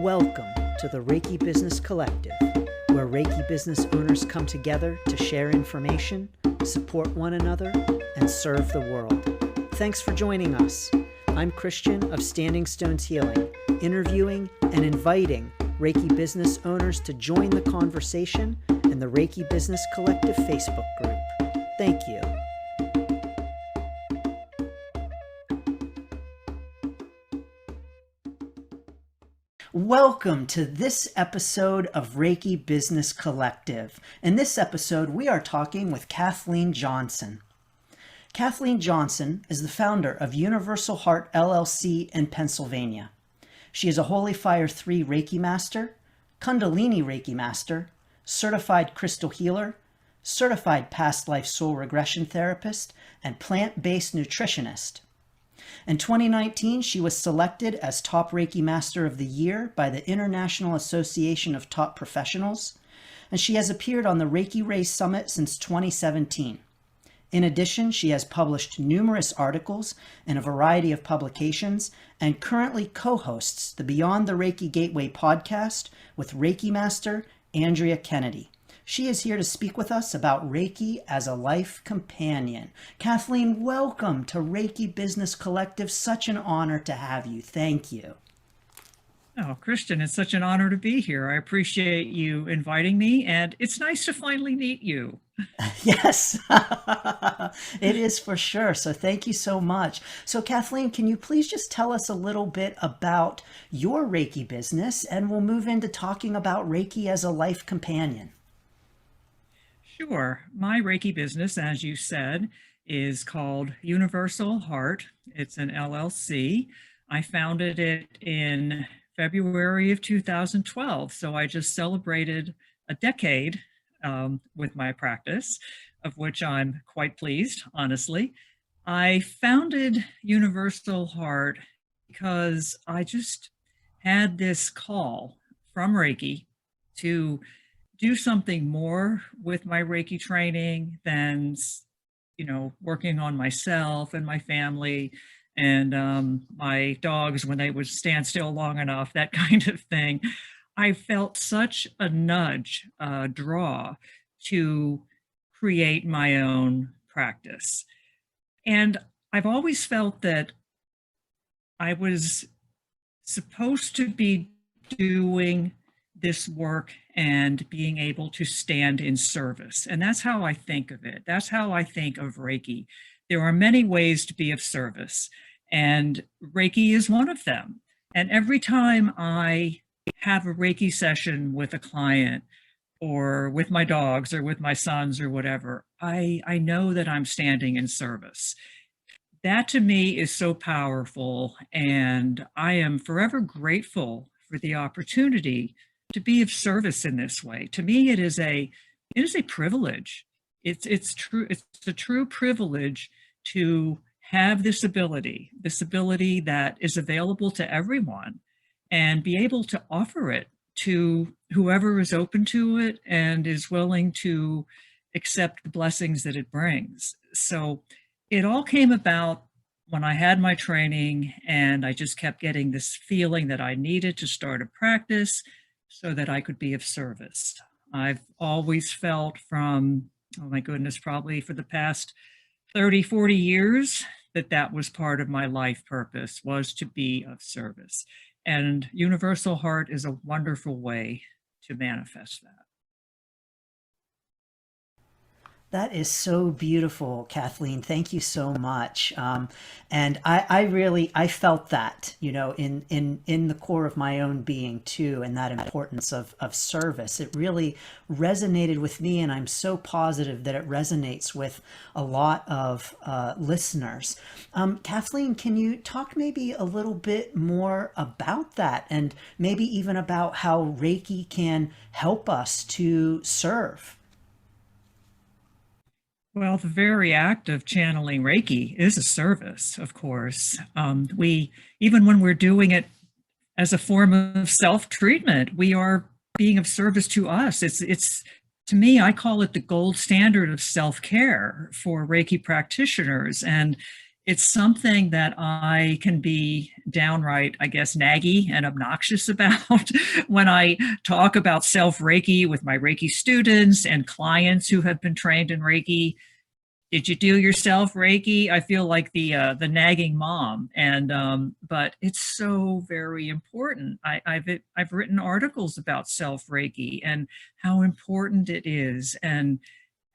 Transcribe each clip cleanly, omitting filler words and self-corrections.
Welcome to the Reiki Business Collective, where Reiki business owners come together to share information, support one another, and serve the world. Thanks for joining us. I'm Christian of Standing Stones Healing, interviewing and inviting Reiki business owners to join the conversation in the Reiki Business Collective Facebook group. Thank you. Welcome to this episode of Reiki Business Collective. In this episode, we are talking with Kathleen Johnson. Kathleen Johnson is the founder of Universal Heart LLC in Pennsylvania. She is a Holy Fire 3 Reiki Master, Kundalini Reiki Master, Certified Crystal Healer, Certified Past Life Soul Regression Therapist, and Plant-Based Nutritionist. In 2019, she was selected as Top Reiki Master of the Year by the International Association of Top Professionals, and she has appeared on the Reiki Ray Summit since 2017. In addition, she has published numerous articles in a variety of publications and currently co-hosts the Beyond the Reiki Gateway podcast with Reiki Master Andrea Kennedy. She is here to speak with us about Reiki as a life companion. Kathleen, welcome to Reiki Business Collective. Such an honor to have you. Thank you. Oh, Christian, it's such an honor to be here. I appreciate you inviting me, and it's nice to finally meet you. Yes, it is for sure. So thank you so much. So Kathleen, can you please just tell us a little bit about your Reiki business, and we'll move into talking about Reiki as a life companion. Sure. My Reiki business, as you said, is called Universal Heart. It's an LLC. I founded it in February of 2012. So I just celebrated a decade with my practice, of which I'm quite pleased, honestly. I founded Universal Heart because I just had this call from Reiki to do something more with my Reiki training than, working on myself and my family and my dogs when they would stand still long enough, that kind of thing. I felt such a nudge, draw to create my own practice. And I've always felt that I was supposed to be doing this work and being able to stand in service. And that's how I think of it. That's how I think of Reiki. There are many ways to be of service, and Reiki is one of them. And every time I have a Reiki session with a client or with my dogs or with my sons or whatever, I know that I'm standing in service. That to me is so powerful, and I am forever grateful for the opportunity to be of service in this way. To me, it is a privilege. It's a true privilege to have this ability that is available to everyone, and be able to offer it to whoever is open to it and is willing to accept the blessings that it brings. So it all came about when I had my training, and I just kept getting this feeling that I needed to start a practice so that I could be of service. I've always felt from, oh my goodness, probably for the past 30, 40 years, that was part of my life purpose, was to be of service. And Universal Heart is a wonderful way to manifest that. That is so beautiful, Kathleen. Thank you so much. And I felt that, in the core of my own being too, and that importance of service. It really resonated with me, and I'm so positive that it resonates with a lot of listeners. Kathleen, can you talk maybe a little bit more about that, and maybe even about how Reiki can help us to serve? Well, the very act of channeling Reiki is a service, of course. Even when we're doing it as a form of self-treatment, we are being of service to us. It's to me, I call it the gold standard of self-care for Reiki practitioners. And it's something that I can be downright, I guess, naggy and obnoxious about when I talk about self-Reiki with my Reiki students and clients who have been trained in Reiki. Did you do your self-Reiki? I feel like the nagging mom, and but it's so very important. I've written articles about self-Reiki and how important it is, and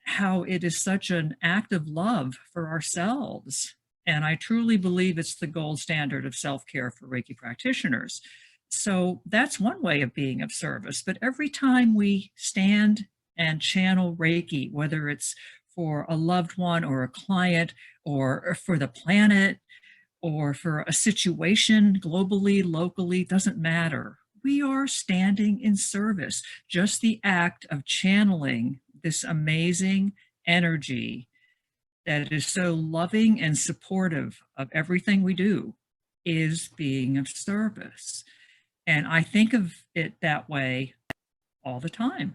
how it is such an act of love for ourselves. And I truly believe it's the gold standard of self-care for Reiki practitioners. So that's one way of being of service. But every time we stand and channel Reiki, whether it's for a loved one or a client or for the planet or for a situation globally, locally, doesn't matter. We are standing in service. Just the act of channeling this amazing energy that is so loving and supportive of everything we do is being of service. And I think of it that way all the time.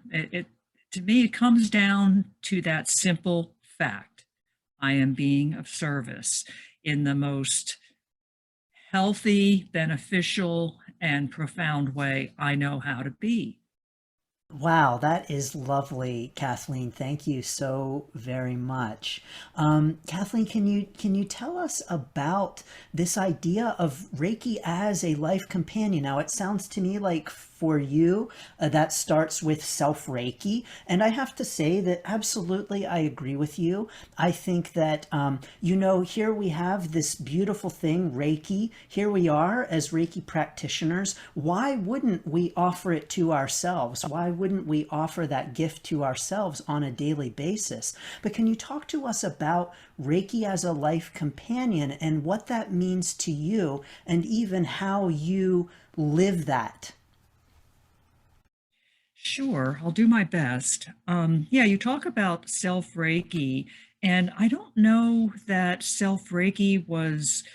To me, it comes down to that simple fact. I am being of service in the most healthy, beneficial, and profound way I know how to be. Wow, that is lovely, Kathleen. Thank you so very much. Kathleen, can you tell us about this idea of Reiki as a life companion? Now, it sounds to me like for you, that starts with self-Reiki. And I have to say that absolutely I agree with you. I think that, here we have this beautiful thing, Reiki. Here we are as Reiki practitioners. Why wouldn't we offer it to ourselves? Why wouldn't we offer that gift to ourselves on a daily basis? But can you talk to us about Reiki as a life companion and what that means to you, and even how you live that? Sure, I'll do my best. Yeah, you talk about self-Reiki, and I don't know that self-Reiki was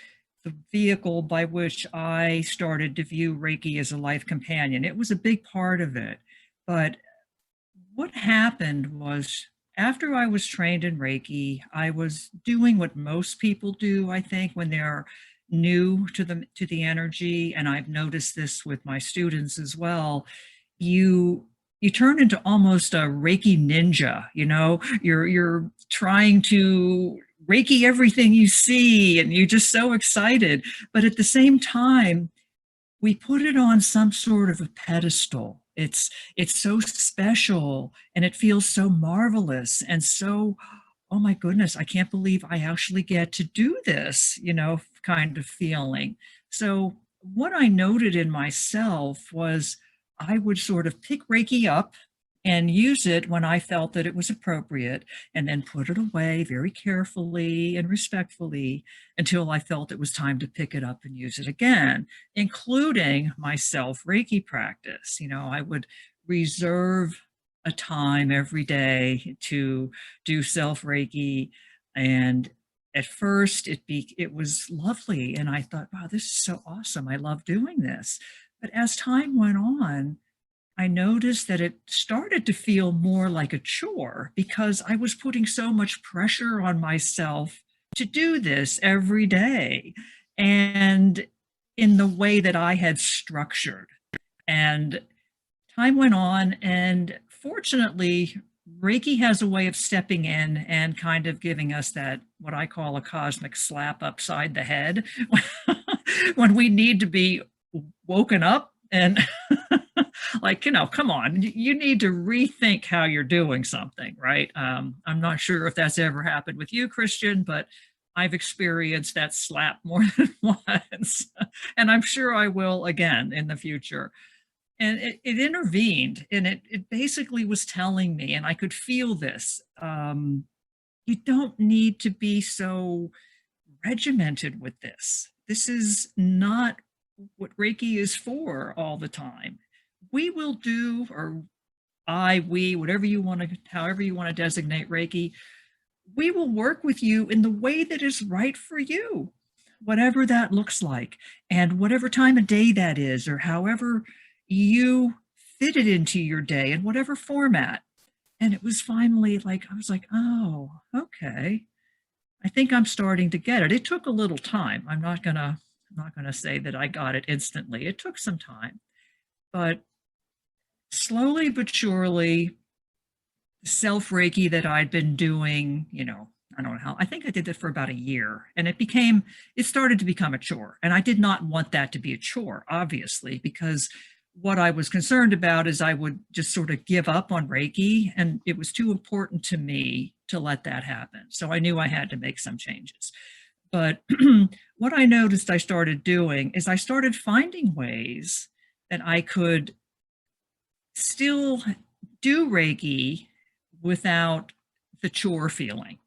the vehicle by which I started to view Reiki as a life companion. It was a big part of it. But what happened was after I was trained in Reiki, I was doing what most people do, I think, when they're new to the energy, and I've noticed this with my students as well. You turn into almost a Reiki ninja, you're trying to Reiki everything you see, and you're just so excited. But at the same time, we put it on some sort of a pedestal. It's so special, and it feels so marvelous and so, oh my goodness, I can't believe I actually get to do this, kind of feeling. So what I noted in myself was I would sort of pick Reiki up and use it when I felt that it was appropriate, and then put it away very carefully and respectfully until I felt it was time to pick it up and use it again, including my self-Reiki practice. I would reserve a time every day to do self-Reiki. And at first it was lovely, and I thought, wow, this is so awesome. I love doing this. But as time went on, I noticed that it started to feel more like a chore because I was putting so much pressure on myself to do this every day, and in the way that I had structured. And time went on, and fortunately, Reiki has a way of stepping in and kind of giving us that, what I call a cosmic slap upside the head, when we need to be woken up and like, come on, you need to rethink how you're doing something, right? I'm not sure if that's ever happened with you, Christian, but I've experienced that slap more than once, and I'm sure I will again in the future. And it intervened, and it basically was telling me, and I could feel this, you don't need to be so regimented with this. This is not what Reiki is for all the time. We will do, or we, whatever you want to, however you want to designate Reiki, we will work with you in the way that is right for you, whatever that looks like, and whatever time of day that is, or however you fit it into your day in whatever format. And it was finally like, I was like, oh, okay. I think I'm starting to get it. It took a little time. I'm not going to I'm not going to say that I got it instantly. It took some time, but slowly but surely, SelfReiki that I'd been doing, I don't know how, I think I did that for about a year, and it started to become a chore. And I did not want that to be a chore, obviously, because what I was concerned about is I would just sort of give up on Reiki, and it was too important to me to let that happen. So I knew I had to make some changes. But what I noticed I started doing is I started finding ways that I could still do Reiki without the chore feeling,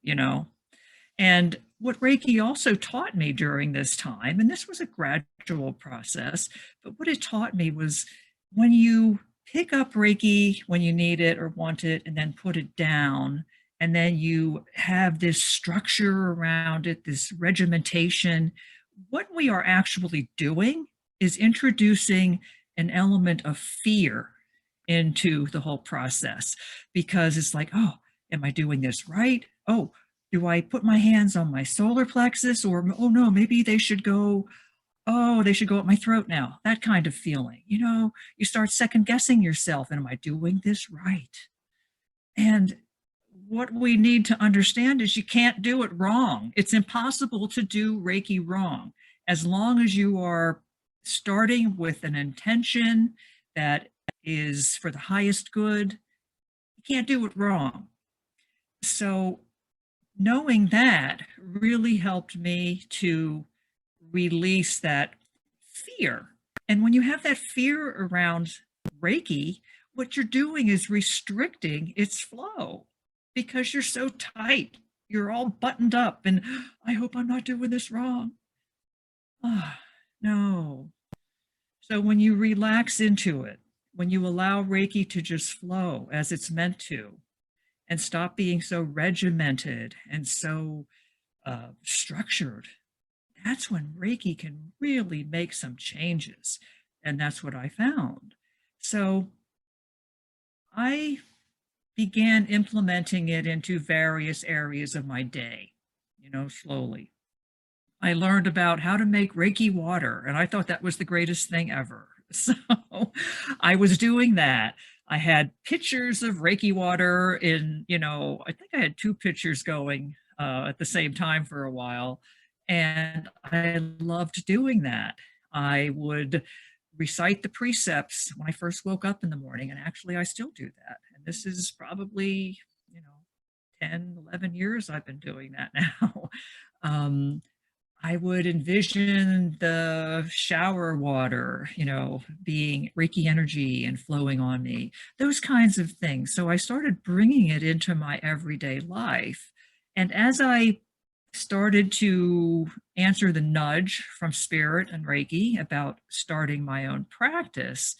And what Reiki also taught me during this time, and this was a gradual process, but what it taught me was when you pick up Reiki when you need it or want it, and then put it down, and then you have this structure around it, this regimentation, what we are actually doing is introducing an element of fear into the whole process, because it's like, oh, am I doing this right? Oh, do I put my hands on my solar plexus, or, oh no, maybe they should go up my throat now, that kind of feeling. You start second guessing yourself, and am I doing this right? And what we need to understand is you can't do it wrong. It's impossible to do Reiki wrong. As long as you are starting with an intention that is for the highest good, you can't do it wrong. So knowing that really helped me to release that fear. And when you have that fear around Reiki, what you're doing is restricting its flow, because you're so tight. You're all buttoned up, and I hope I'm not doing this wrong. No. So when you relax into it, when you allow Reiki to just flow as it's meant to, and stop being so regimented and so structured, that's when Reiki can really make some changes. And that's what I found. So I began implementing it into various areas of my day, slowly. I learned about how to make Reiki water, and I thought that was the greatest thing ever. So I was doing that. I had pitchers of Reiki water I think I had 2 pitchers going at the same time for a while. And I loved doing that. I would recite the precepts when I first woke up in the morning, and actually I still do that. And this is probably, 10, 11 years I've been doing that now. I would envision the shower water, being Reiki energy and flowing on me, those kinds of things. So I started bringing it into my everyday life. And as I started to answer the nudge from Spirit and Reiki about starting my own practice,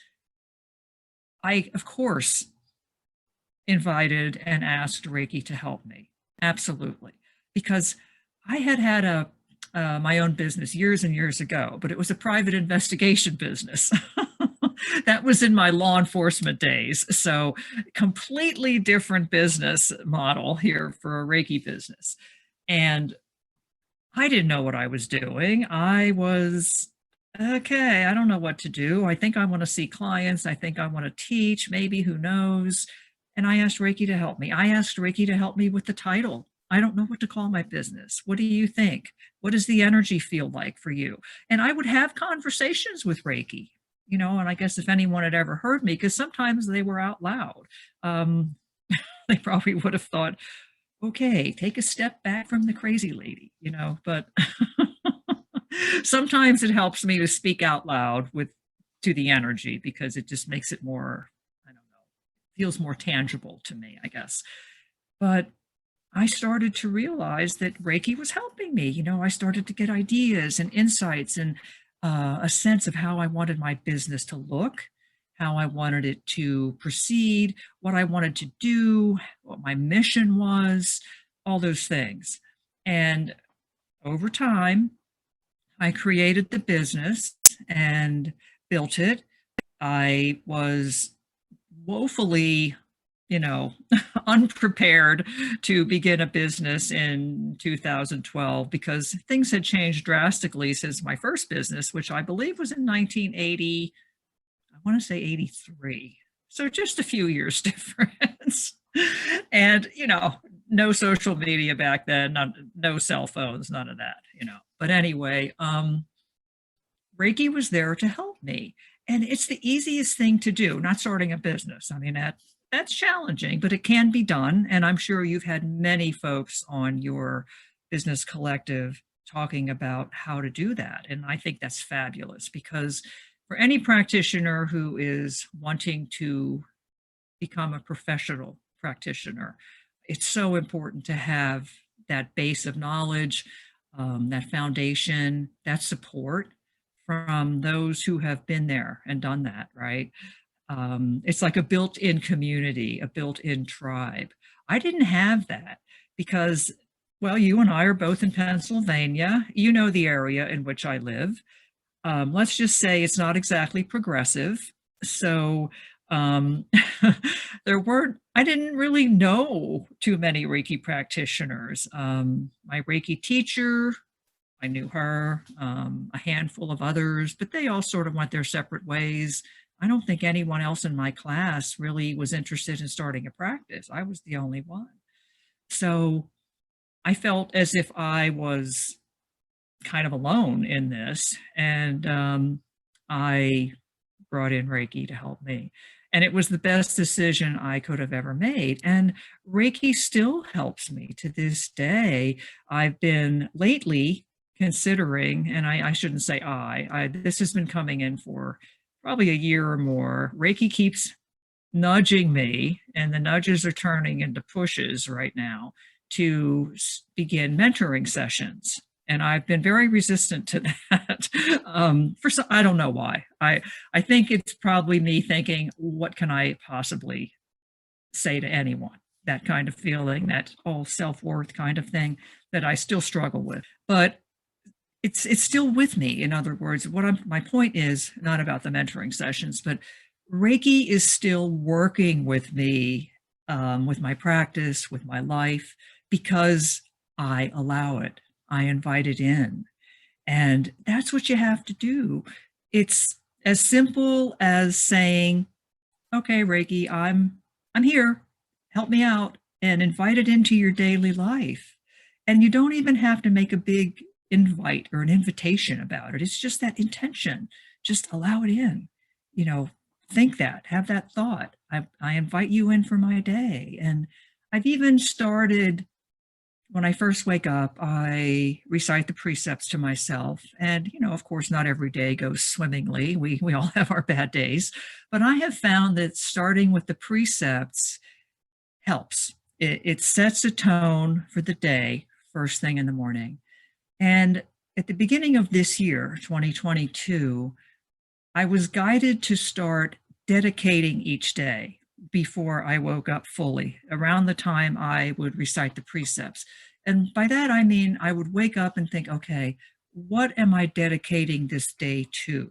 I, of course, invited and asked Reiki to help me. Absolutely. Because I had my own business years and years ago, but it was a private investigation business. That was in my law enforcement days. So completely different business model here for a Reiki business. And I didn't know what I was doing. I was, okay, I don't know what to do. I think I want to see clients. I think I want to teach, maybe, who knows? And I asked Reiki to help me. I asked Reiki to help me with the title. I don't know what to call my business. What do you think? What does the energy feel like for you? And I would have conversations with Reiki, and I guess if anyone had ever heard me, because sometimes they were out loud, they probably would have thought, okay, take a step back from the crazy lady, but sometimes it helps me to speak out loud to the energy, because it just makes it more, I don't know, feels more tangible to me, I guess. But I started to realize that Reiki was helping me. I started to get ideas and insights and a sense of how I wanted my business to look, how I wanted it to proceed, what I wanted to do, what my mission was, all those things. And over time, I created the business and built it. I was woefully unprepared to begin a business in 2012 because things had changed drastically since my first business, which I believe was in 1980. I want to say 83. So just a few years difference. And, no social media back then, no cell phones, none of that, But anyway, Reiki was there to help me. And it's the easiest thing to do, not starting a business. I mean, that's challenging, but it can be done. And I'm sure you've had many folks on your business collective talking about how to do that. And I think that's fabulous because for any practitioner who is wanting to become a professional practitioner, it's so important to have that base of knowledge, that foundation, that support from those who have been there and done that, right? It's like a built-in community, a built-in tribe. I didn't have that because, well, you and I are both in Pennsylvania. You know the area in which I live. Let's just say it's not exactly progressive. So I didn't really know too many Reiki practitioners. My Reiki teacher, I knew her, a handful of others, but they all sort of went their separate ways. I don't think anyone else in my class really was interested in starting a practice. I was the only one. So I felt as if I was kind of alone in this. And I brought in Reiki to help me. And it was the best decision I could have ever made. And Reiki still helps me to this day. I've been lately considering, and I shouldn't say this has been coming in for probably a year or more. Reiki keeps nudging me, and the nudges are turning into pushes right now to begin mentoring sessions. And I've been very resistant to that. I don't know why. I think it's probably me thinking, what can I possibly say to anyone? That kind of feeling, that whole self-worth kind of thing that I still struggle with. But it's still with me. In other words, my point is not about the mentoring sessions, but Reiki is still working with me, with my practice, with my life, because I allow it. I invite it in. And that's what you have to do. It's as simple as saying, okay, Reiki, I'm here. Help me out, and invite it into your daily life. And you don't even have to make a big invite or an invitation about it. It's just that intention. Just allow it in. Think that, have that thought. I invite you in for my day. And I've even started, when I first wake up, I recite the precepts to myself. And, of course, not every day goes swimmingly. We all have our bad days. But I have found that starting with the precepts helps. It sets a tone for the day, first thing in the morning. And at the beginning of this year, 2022, I was guided to start dedicating each day before I woke up fully, around the time I would recite the precepts. And by that, I mean, I would wake up and think, okay, what am I dedicating this day to?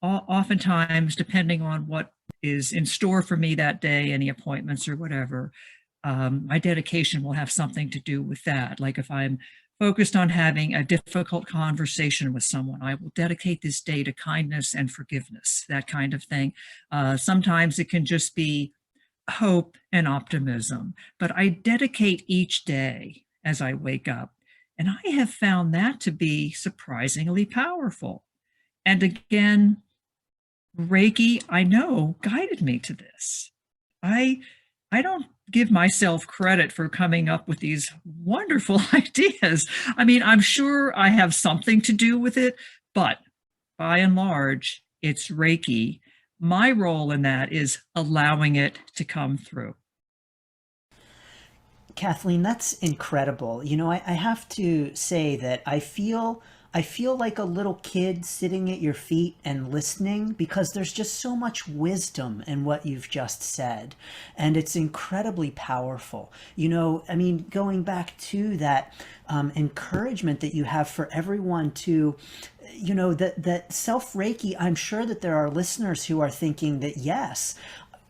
Oftentimes, depending on what is in store for me that day, any appointments or whatever, my dedication will have something to do with that. Like if I'm focused on having a difficult conversation with someone, I will dedicate this day to kindness and forgiveness, that kind of thing. Sometimes it can just be hope and optimism, but I dedicate each day as I wake up. And I have found that to be surprisingly powerful. And again, Reiki, I know, guided me to this. I don't give myself credit for coming up with these wonderful ideas. I mean, I'm sure I have something to do with it, but by and large, it's Reiki. My role in that is allowing it to come through. Kathleen, that's incredible. I have to say that I feel like a little kid sitting at your feet and listening, because there's just so much wisdom in what you've just said. And it's incredibly powerful. Going back to that encouragement that you have for everyone to, that self-Reiki, I'm sure that there are listeners who are thinking that, yes,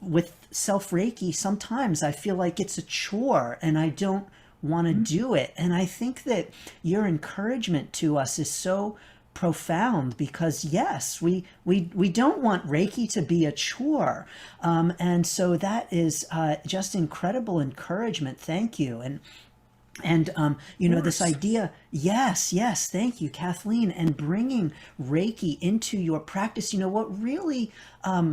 with SelfReiki, sometimes I feel like it's a chore and I don't want to do it. And I think that your encouragement to us is so profound because yes, we don't want Reiki to be a chore. And so that is just incredible encouragement. Thank you. And you know, this Course. idea, yes, thank you, Kathleen, and bringing Reiki into your practice. You know, what really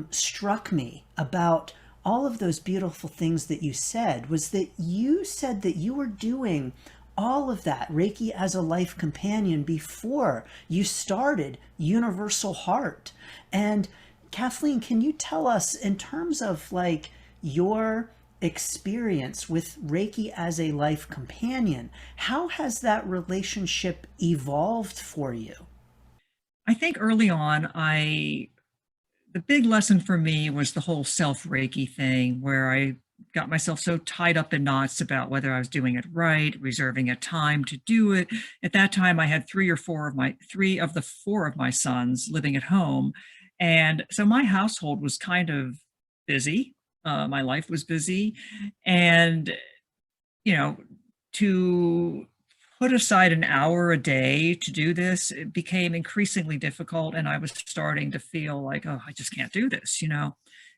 struck me about all of those beautiful things that you said was that you said that you were doing all of that Reiki as a life companion before you started Universal Heart. And Kathleen, can you tell us, in terms of like your experience with Reiki as a life companion, how has that relationship evolved for you? I think early on, the big lesson for me was the whole self-Reiki thing, where I got myself so tied up in knots about whether I was doing it right, reserving a time to do it. At that time, I had three of the four of my sons living at home. And so my household was kind of busy. My life was busy. And, you know, to put aside an hour a day to do this, it became increasingly difficult. And I was starting to feel like, oh, I just can't do this.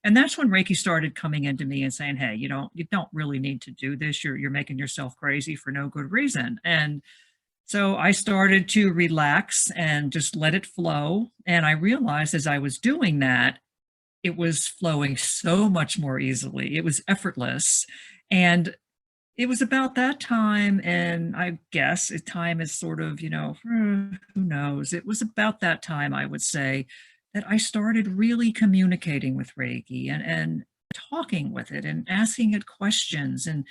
And that's when Reiki started coming into me and saying, hey, you don't really need to do this. You're making yourself crazy for no good reason. And so I started to relax and just let it flow. And I realized as I was doing that, it was flowing so much more easily. It was effortless. And it was about that time, and I guess time is sort of, who knows? It was about that time, I would say, that I started really communicating with Reiki and talking with it and asking it questions and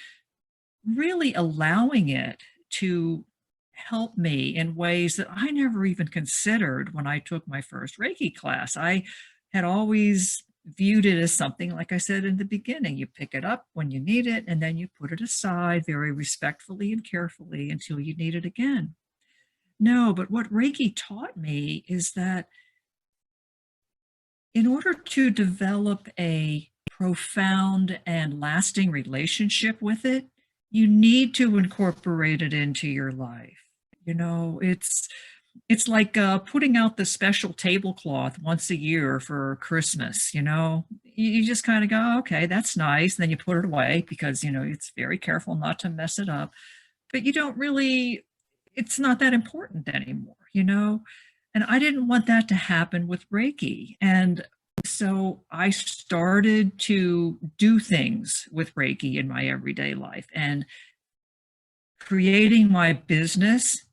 really allowing it to help me in ways that I never even considered when I took my first Reiki class. I had always viewed it as something, like I said in the beginning, you pick it up when you need it, and then you put it aside very respectfully and carefully until you need it again. No, but what Reiki taught me is that in order to develop a profound and lasting relationship with it, you need to incorporate it into your life. It's like putting out the special tablecloth once a year for Christmas. You just kind of go, "Oh, okay, that's nice." And then you put it away because, it's very careful not to mess it up. But you don't really, it's not that important anymore. And I didn't want that to happen with Reiki. And so I started to do things with Reiki in my everyday life and creating my business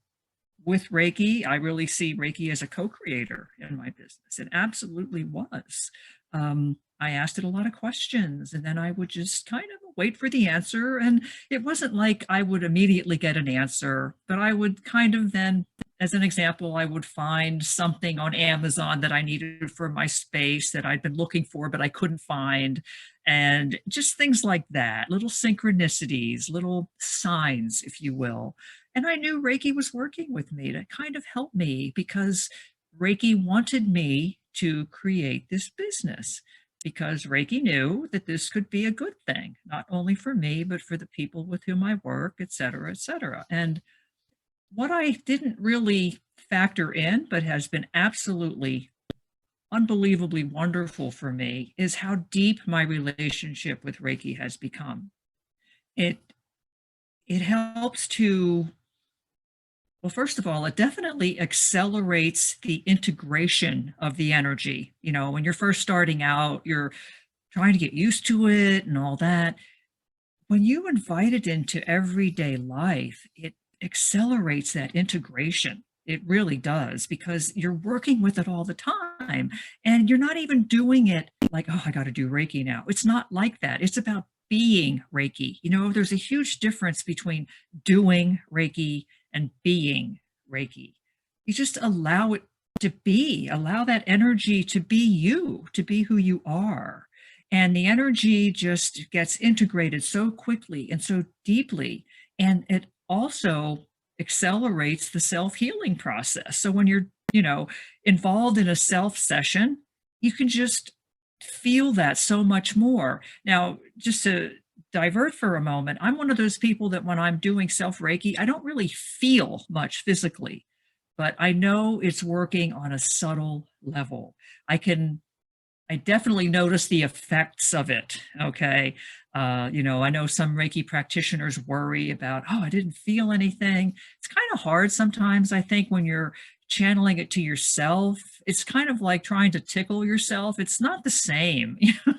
with Reiki. I really see Reiki as a co-creator in my business. It absolutely was. I asked it a lot of questions and then I would just kind of wait for the answer. And it wasn't like I would immediately get an answer, but I would kind of then, as an example, I would find something on Amazon that I needed for my space that I'd been looking for, but I couldn't find. And just things like that, little synchronicities, little signs, if you will. And I knew Reiki was working with me to kind of help me because Reiki wanted me to create this business because Reiki knew that this could be a good thing, not only for me, but for the people with whom I work, et cetera, et cetera. And what I didn't really factor in, but has been absolutely unbelievably wonderful for me, is how deep my relationship with Reiki has become. It it helps to, well, first of all, it definitely accelerates the integration of the energy. When you're first starting out, you're trying to get used to it and all that. When you invite it into everyday life, it accelerates that integration. It really does because you're working with it all the time and you're not even doing it like, oh, I got to do Reiki now. It's not like that. It's about being Reiki. There's a huge difference between doing Reiki and being Reiki. You just allow it to be, allow that energy to be you, to be who you are. And the energy just gets integrated so quickly and so deeply. And it also accelerates the self-healing process. So when you're, involved in a self session, you can just feel that so much more. Now, just to divert for a moment, I'm one of those people that when I'm doing SelfReiki, I don't really feel much physically, but I know it's working on a subtle level. I definitely notice the effects of it. Okay. I know some Reiki practitioners worry about, oh, I didn't feel anything. It's kind of hard sometimes, I think, when you're channeling it to yourself. It's kind of like trying to tickle yourself. It's not the same.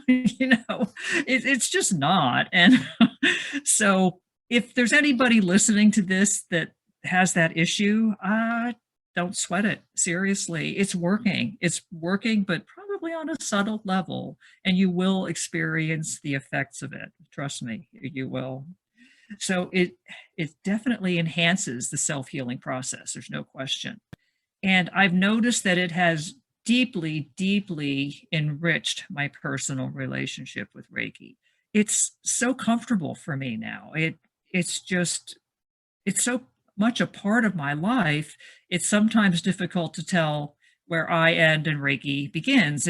It's just not. And so if there's anybody listening to this that has that issue, don't sweat it. Seriously, it's working. It's working, but probably on a subtle level, and you will experience the effects of it. Trust me, you will. So it definitely enhances the self-healing process. There's no question. And I've noticed that it has deeply, deeply enriched my personal relationship with Reiki. It's so comfortable for me now. It's so much a part of my life. It's sometimes difficult to tell where I end and Reiki begins.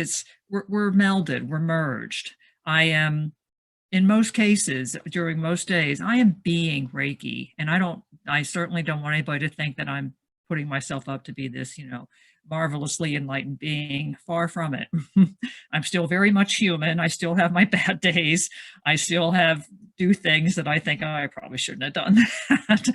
We're melded, we're merged. I am, in most cases, during most days, I am being Reiki. And I certainly don't want anybody to think that I'm putting myself up to be this, marvelously enlightened being. Far from it. I'm still very much human. I still have my bad days. I still do things that I think, oh, I probably shouldn't have done that.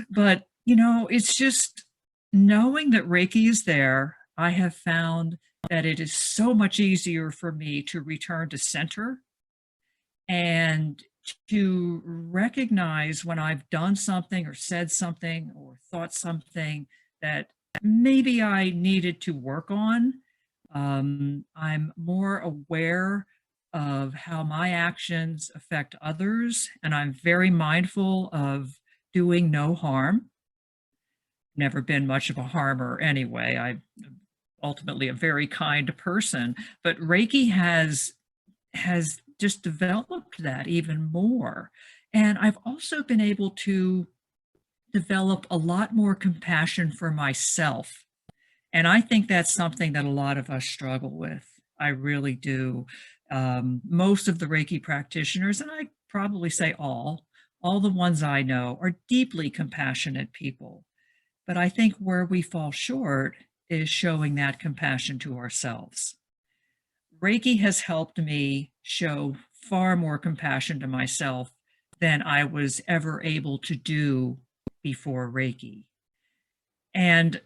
But, it's just knowing that Reiki is there. I have found that it is so much easier for me to return to center and to recognize when I've done something or said something or thought something that maybe I needed to work on. I'm more aware of how my actions affect others, and I'm very mindful of doing no harm. Never been much of a harmer anyway. I'm ultimately a very kind person, but Reiki has just developed that even more. And I've also been able to develop a lot more compassion for myself. And I think that's something that a lot of us struggle with. I really do. Most of the Reiki practitioners, and I probably say all the ones I know, are deeply compassionate people. But I think where we fall short is showing that compassion to ourselves. Reiki has helped me show far more compassion to myself than I was ever able to do before Reiki. And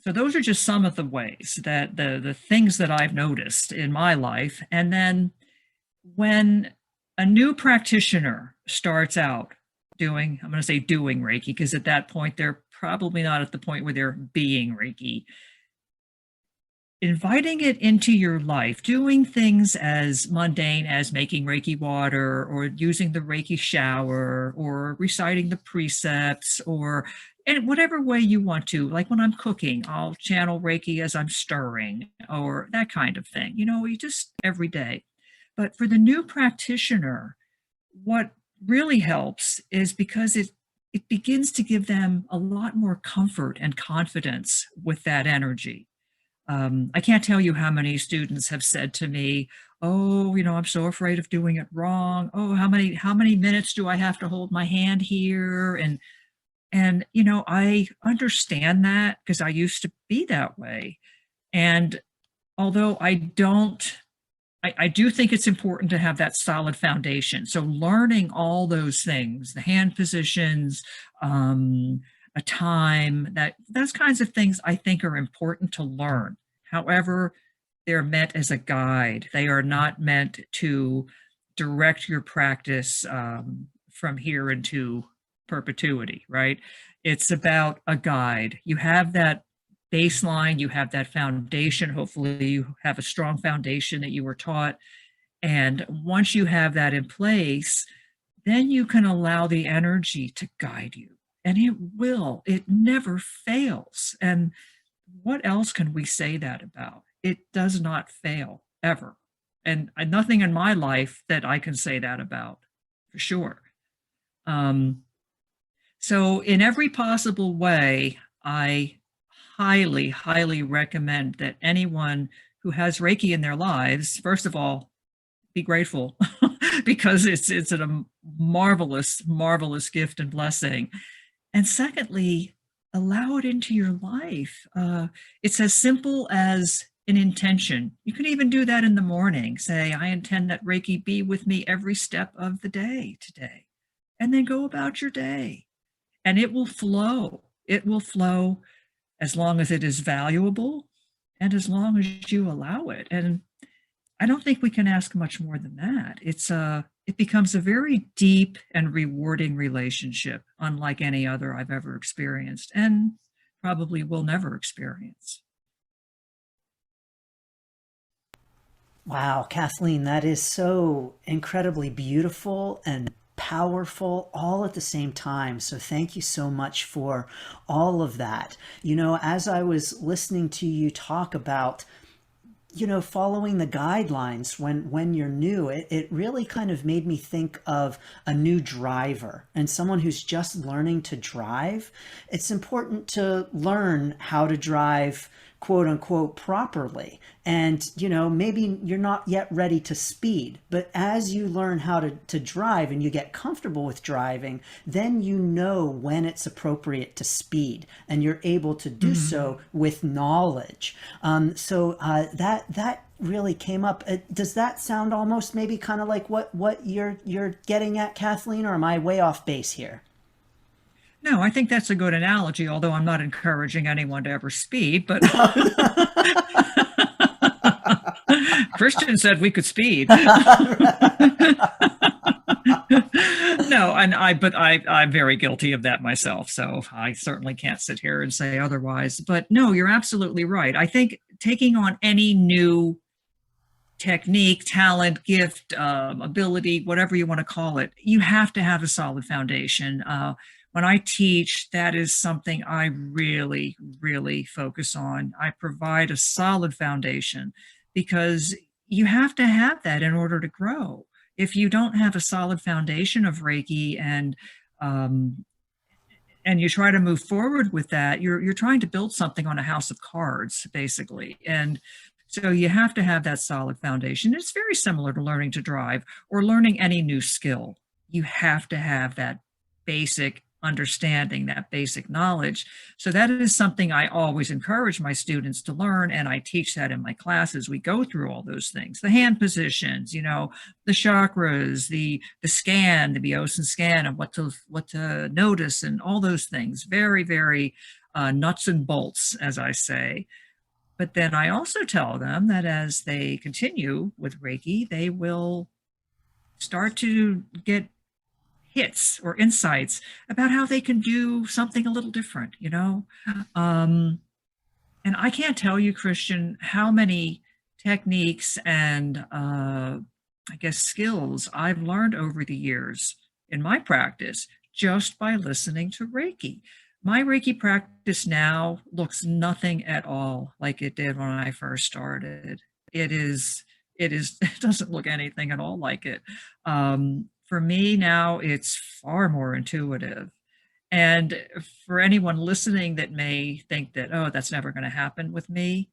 so those are just some of the ways that the things that I've noticed in my life. And then when a new practitioner starts out doing, I'm going to say doing Reiki, because at that point, they're probably not at the point where they're being Reiki. Inviting it into your life, doing things as mundane as making Reiki water or using the Reiki shower or reciting the precepts or in whatever way you want to. Like when I'm cooking, I'll channel Reiki as I'm stirring or that kind of thing, you just every day. But for the new practitioner, what really helps is because it begins to give them a lot more comfort and confidence with that energy. I can't tell you how many students have said to me, "Oh, I'm so afraid of doing it wrong. Oh, how many minutes do I have to hold my hand here?" And I understand that because I used to be that way. And although I do think it's important to have that solid foundation. So learning all those things, the hand positions, a time, those kinds of things I think are important to learn. However, they're meant as a guide. They are not meant to direct your practice from here into perpetuity, right? It's about a guide. You have that baseline, you have that foundation. Hopefully you have a strong foundation that you were taught. And once you have that in place, then you can allow the energy to guide you. And it never fails. And what else can we say that about? It does not fail ever. And nothing in my life that I can say that about, for sure. So in every possible way, I highly, highly recommend that anyone who has Reiki in their lives, first of all, be grateful because it's a marvelous, marvelous gift and blessing. And secondly, allow it into your life. It's as simple as an intention. You can even do that in the morning. Say, I intend that Reiki be with me every step of the day today. And then go about your day. And it will flow. It will flow as long as it is valuable and as long as you allow it. And I don't think we can ask much more than that. It becomes a very deep and rewarding relationship, unlike any other I've ever experienced and probably will never experience. Wow, Kathleen, that is so incredibly beautiful and powerful all at the same time. So thank you so much for all of that. As I was listening to you talk about following the guidelines when you're new, it really kind of made me think of a new driver and someone who's just learning to drive. It's important to learn how to drive, quote unquote, properly. And, maybe you're not yet ready to speed, but as you learn how to drive and you get comfortable with driving, then you know when it's appropriate to speed and you're able to do so with knowledge. That really came up. Does that sound almost maybe kind of like what you're getting at, Kathleen, or am I way off base here? No, I think that's a good analogy, although I'm not encouraging anyone to ever speed, but Christian said we could speed. No, but I'm very guilty of that myself, so I certainly can't sit here and say otherwise. But no, you're absolutely right. I think taking on any new technique, talent, gift, ability, whatever you want to call it, you have to have a solid foundation. When I teach, that is something I really, really focus on. I provide a solid foundation because you have to have that in order to grow. If you don't have a solid foundation of Reiki and you try to move forward with that, you're trying to build something on a house of cards, basically. And so you have to have that solid foundation. It's very similar to learning to drive or learning any new skill. You have to have that basic understanding, that basic knowledge. So that is something I always encourage my students to learn, and I teach that in my classes. We go through all those things, the hand positions, the chakras, the scan, the Biosin scan, and what to notice, and all those things. Very, very nuts and bolts, as I say. But then I also tell them that as they continue with Reiki, they will start to get hits or insights about how they can do something a little different, and I can't tell you, Christian, how many techniques and I guess skills I've learned over the years in my practice just by listening to Reiki. My Reiki practice now looks nothing at all like it did when I first started. It doesn't look anything at all like it. For me now, it's far more intuitive. And for anyone listening that may think that, oh, that's never going to happen with me,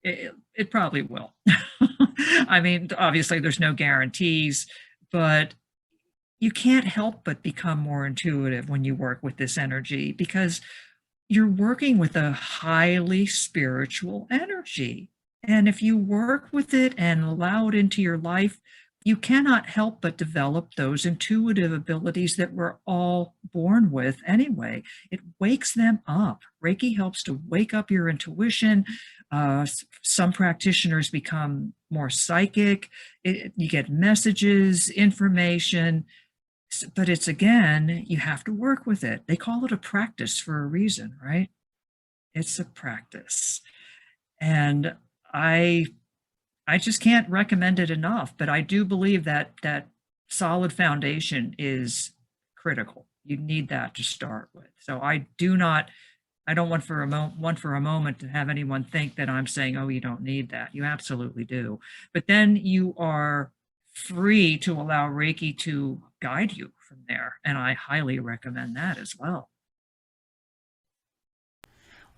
it probably will. I mean, obviously there's no guarantees, but you can't help but become more intuitive when you work with this energy because you're working with a highly spiritual energy. And if you work with it and allow it into your life, you cannot help but develop those intuitive abilities that we're all born with anyway. It wakes them up. Reiki helps to wake up your intuition. Some practitioners become more psychic. You get messages, information, but it's, again, you have to work with it. They call it a practice for a reason, right? It's a practice. And I just can't recommend it enough, but I do believe that solid foundation is critical. You need that to start with. So I don't want for a moment to have anyone think that I'm saying, oh, you don't need that. You absolutely do. But then you are free to allow Reiki to guide you from there. And I highly recommend that as well.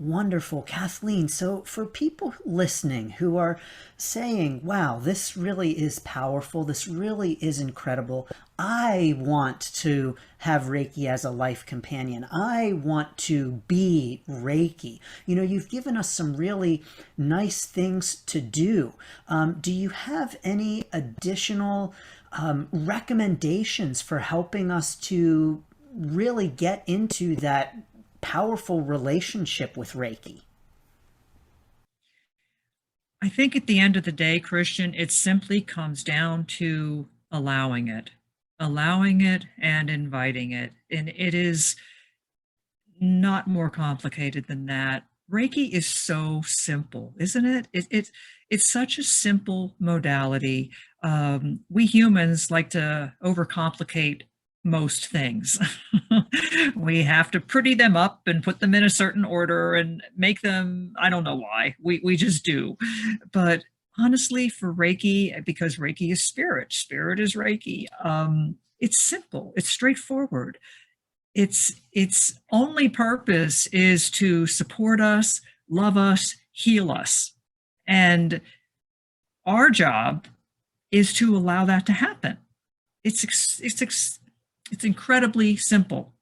Wonderful. Kathleen, so for people listening who are saying, wow, this really is powerful, this really is incredible, I want to have Reiki as a life companion, I want to be Reiki. You know, you've given us some really nice things to do. Do you have any additional recommendations for helping us to really get into that powerful relationship with Reiki? I think at the end of the day, Christian, it simply comes down to allowing it and inviting it. And it is not more complicated than that. Reiki is so simple, isn't it? It's such a simple modality. We humans like to overcomplicate most things. We have to pretty them up and put them in a certain order and make them, I don't know why, we just do. But honestly, for Reiki, because Reiki is spirit, spirit is Reiki, it's simple, it's straightforward. Its only purpose is to support us, love us, heal us. And our job is to allow that to happen. It's incredibly simple.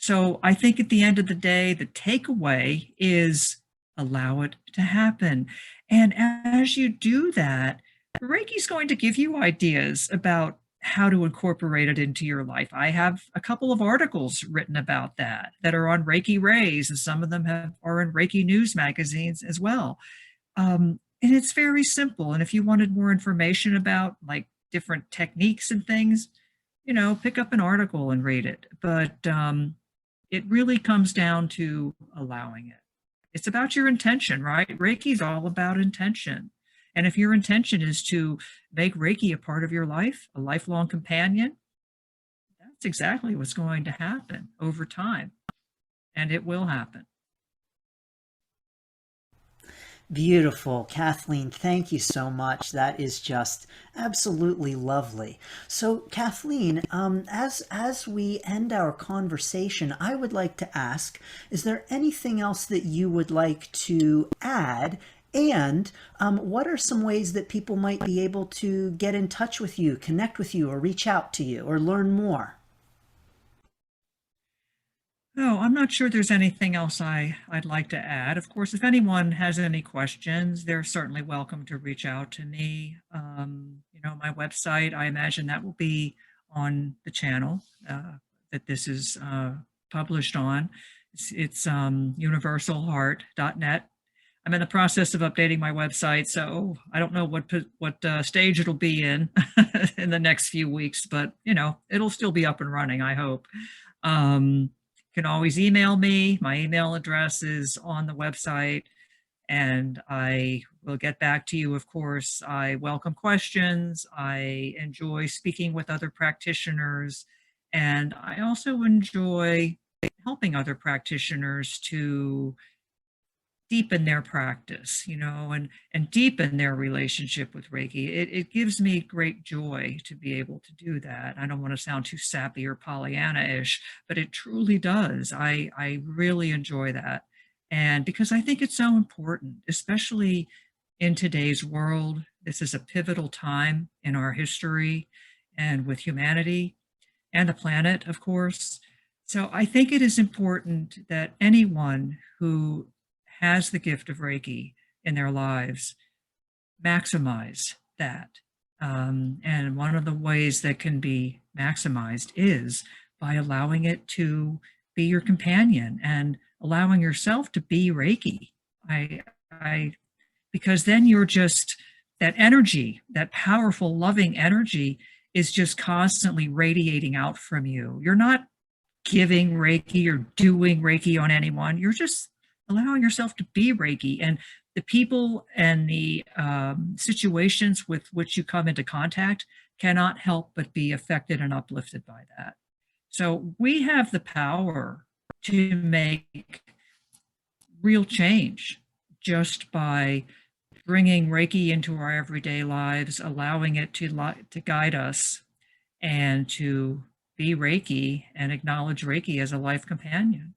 So I think at the end of the day, the takeaway is allow it to happen. And as you do that, Reiki's going to give you ideas about how to incorporate it into your life. I have a couple of articles written about that are on Reiki Rays, and some of them are in Reiki news magazines as well. And it's very simple. And if you wanted more information about like different techniques and things, you know, pick up an article and read it. But it really comes down to allowing it. It's about your intention, right? Reiki is all about intention. And if your intention is to make Reiki a part of your life, a lifelong companion, that's exactly what's going to happen over time. And it will happen. Beautiful. Kathleen, thank you so much. That is just absolutely lovely. So, Kathleen, as we end our conversation, I would like to ask, is there anything else that you would like to add? And what are some ways that people might be able to get in touch with you, connect with you, or reach out to you, or learn more? No, I'm not sure there's anything else I'd like to add. Of course, if anyone has any questions, they're certainly welcome to reach out to me. You know, my website, I imagine that will be on the channel that this is published on. It's universalheart.net. I'm in the process of updating my website, so I don't know what stage it'll be in in the next few weeks, but you know, it'll still be up and running, I hope. You can always email me. My email address is on the website, and I will get back to you, of course. I welcome questions. I enjoy speaking with other practitioners, and I also enjoy helping other practitioners to deepen their practice, you know, and deepen their relationship with Reiki. It gives me great joy to be able to do that. I don't want to sound too sappy or Pollyanna-ish, but it truly does. I really enjoy that. And because I think it's so important, especially in today's world. This is a pivotal time in our history and with humanity and the planet, of course. So I think it is important that anyone who has the gift of Reiki in their lives maximize that. And one of the ways that can be maximized is by allowing it to be your companion and allowing yourself to be Reiki. I because then you're just, that energy, that powerful, loving energy is just constantly radiating out from you. You're not giving Reiki or doing Reiki on anyone. You're just allowing yourself to be Reiki. And the people and the situations with which you come into contact cannot help but be affected and uplifted by that. So we have the power to make real change just by bringing Reiki into our everyday lives, allowing it to guide us and to be Reiki and acknowledge Reiki as a life companion.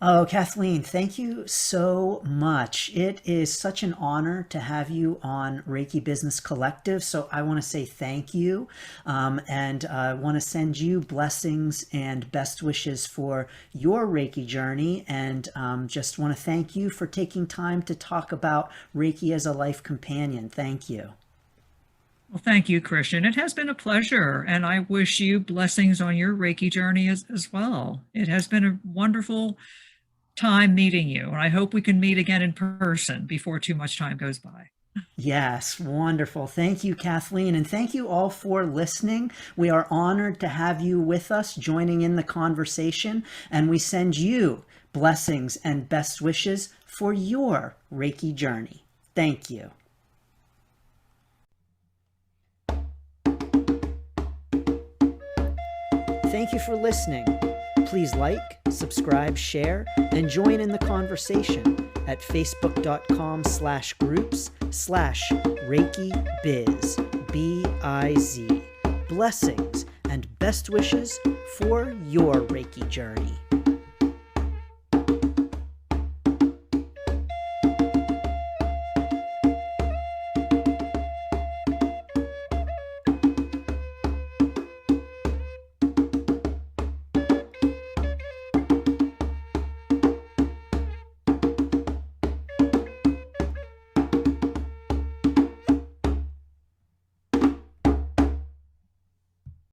Oh, Kathleen, thank you so much. It is such an honor to have you on Reiki Business Collective. So I want to say thank you, and want to send you blessings and best wishes for your Reiki journey. And just want to thank you for taking time to talk about Reiki as a life companion. Thank you. Well, thank you, Christian. It has been a pleasure, and I wish you blessings on your Reiki journey as well. It has been a wonderful time meeting you, and I hope we can meet again in person before too much time goes by. Yes, wonderful. Thank you, Kathleen. And thank you all for listening. We are honored to have you with us, joining in the conversation. And we send you blessings and best wishes for your Reiki journey. Thank you. Thank you for listening. Please like, subscribe, share, and join in the conversation at facebook.com/groups/Reiki Biz, B-I-Z. Blessings and best wishes for your Reiki journey.